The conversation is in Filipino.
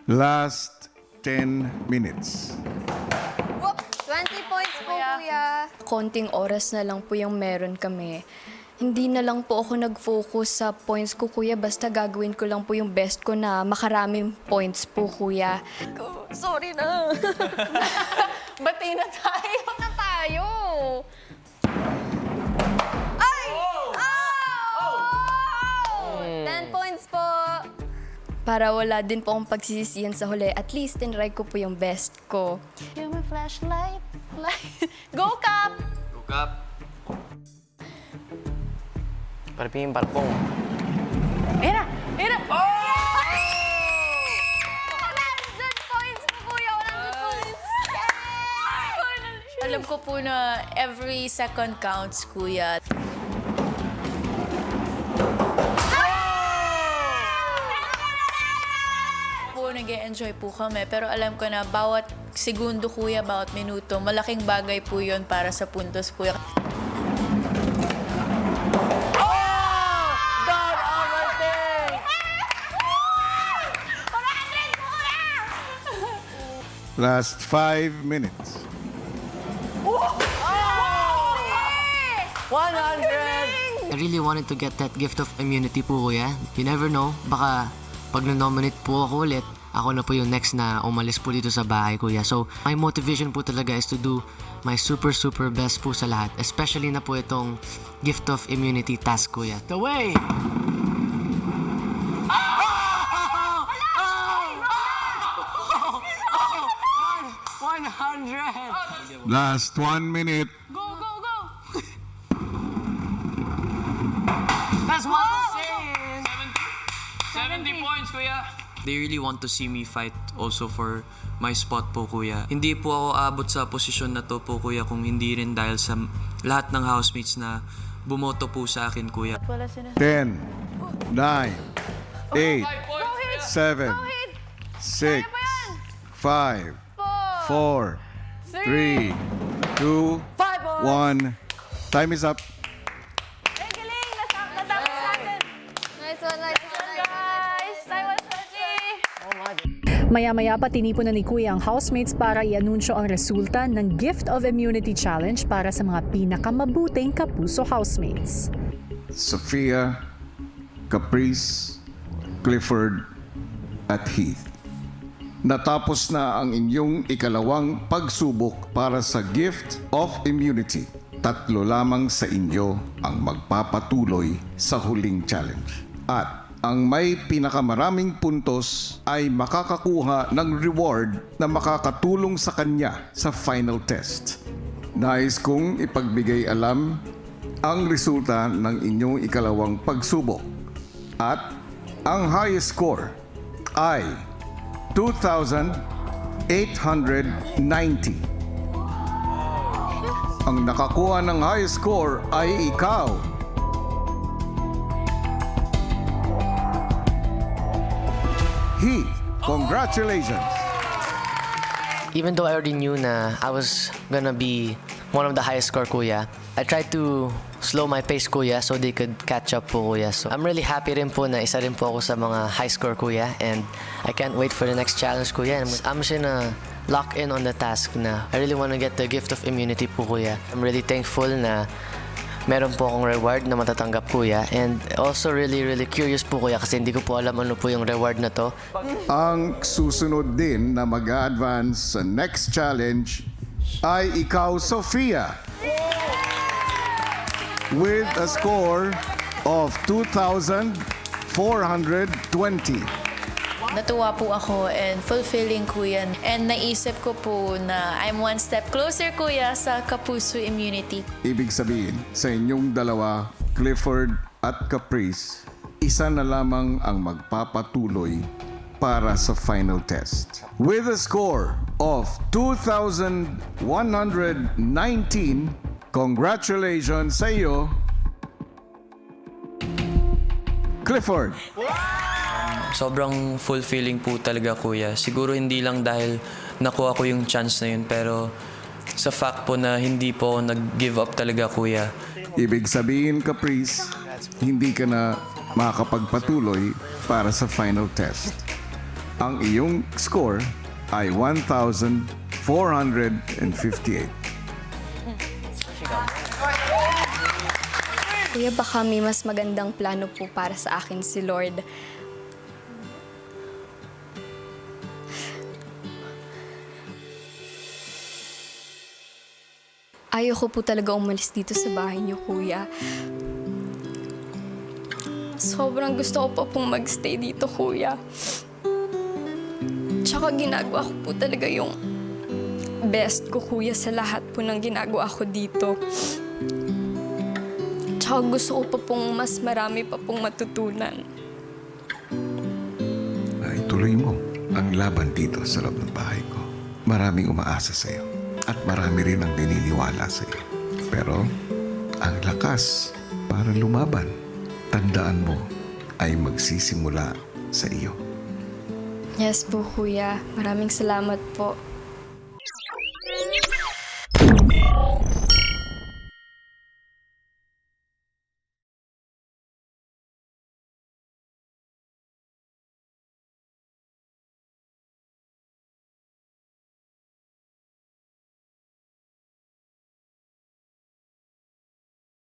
Last 10 minutes. Whoop! 20 points po, kuya. Konting oras na lang po yung meron kami. Hindi na lang po ako nag-focus sa points ko, kuya. Basta gagawin ko lang po yung best ko na makaraming points po, kuya. Sorry na. Bati na tayo. Na tayo. Ay! Oh! 10 points po. Para wala din po akong pagsisisihan sa huli. At least, tinry ko po yung best ko. Give me flashlight. Go, Cap! Go, Cap. Parping parpong. Era! Era! Oh! 100 points po, kuya. 100 points. Alam ko po na every second counts, kuya. Po, nag-e-enjoy po kami. Pero alam ko na bawat segundo, kuya, bawat minuto, malaking bagay po yun para sa puntos, kuya. Last 5 minutes. 100! I really wanted to get that gift of immunity po, kuya. You never know, baka pag na-nominate po ako ulit, ako na po yung next na umalis po dito sa bahay, kuya. So, my motivation po talaga is to do my super best po sa lahat. Especially na po itong gift of immunity task, kuya. The way! 100! Last 1 minute. Go, go, go! That's what I'm saying! 70 points, kuya. They really want to see me fight also for my spot po, kuya. Hindi po ako abot sa posisyon na to po, kuya, kung hindi rin dahil sa lahat ng housemates na bumoto po sa akin, kuya. 10, 9, 8, 7, 6, 5, 4, 3, 2, 1. Time is up. Ay, galing! Natapos natin! Nice one, nice one, guys! Time was 30! Maya-maya pa tinipon na ni Kuya ang housemates para i-anunsyo ang resulta ng Gift of Immunity Challenge para sa mga pinakamabuting Kapuso housemates. Sophia, Caprice, Clifford, at Heath. Natapos na ang inyong ikalawang pagsubok para sa Gift of Immunity. 3 lamang sa inyo ang magpapatuloy sa huling challenge. At ang may pinakamaraming puntos ay makakakuha ng reward na makakatulong sa kanya sa final test. Nais kong ipagbigay alam ang resulta ng inyong ikalawang pagsubok. At ang highest score ay 2,890. Ang nakakuha ng highest score ay ikaw. Heath, congratulations! Even though I already knew na I was gonna be one of the highest score, kuya, I tried to slow my pace, kuya, so they could catch up po, kuya. So I'm really happy rin po na isa rin po ako sa mga high score, kuya, and I can't wait for the next challenge, kuya. I'm just gonna lock in on the task na I really want to get the gift of immunity po, kuya. I'm really thankful na meron po akong reward na matatanggap, kuya, and also really curious po, kuya, kasi hindi ko po alam ano po yung reward na to. Ang susunod din na mag-a-advance sa next challenge ay ikaw, Sophia, with a score of 2,420. Natuwa po ako and fulfilling, kuya. And naisip ko po na I'm one step closer, kuya, sa Kapuso immunity. Ibig sabihin, sa inyong dalawa, Clifford at Caprice, isa na lamang ang magpapatuloy para sa final test. With a score of 2,119, congratulations sa iyo, Clifford. Sobrang fulfilling po talaga, kuya. Siguro hindi lang dahil nakuha ko yung chance na yun, pero sa fact po na hindi po ako nag-give up talaga, kuya. Ibig sabihin, Caprice, hindi ka na makakapagpatuloy para sa final test. Ang iyong score ay 1,458. Kuya, baka may mas magandang plano po para sa akin si Lord. Ayoko po talaga umalis dito sa bahay niyo, Kuya. Sobrang gusto ko pa pong magstay dito, Kuya. Tsaka ginagawa ko po talaga yung best ko, Kuya, sa lahat po ng ginagawa ko dito. Tsaka gusto ko pa pong mas marami pa pong matutunan. Ay, tuloy mo ang laban dito sa loob ng bahay ko. Maraming umaasa sa iyo at marami rin ang naniniwala sa iyo. Pero ang lakas para lumaban, tandaan mo, ay magsisimula sa iyo. Yes po, Kuya. Maraming salamat po.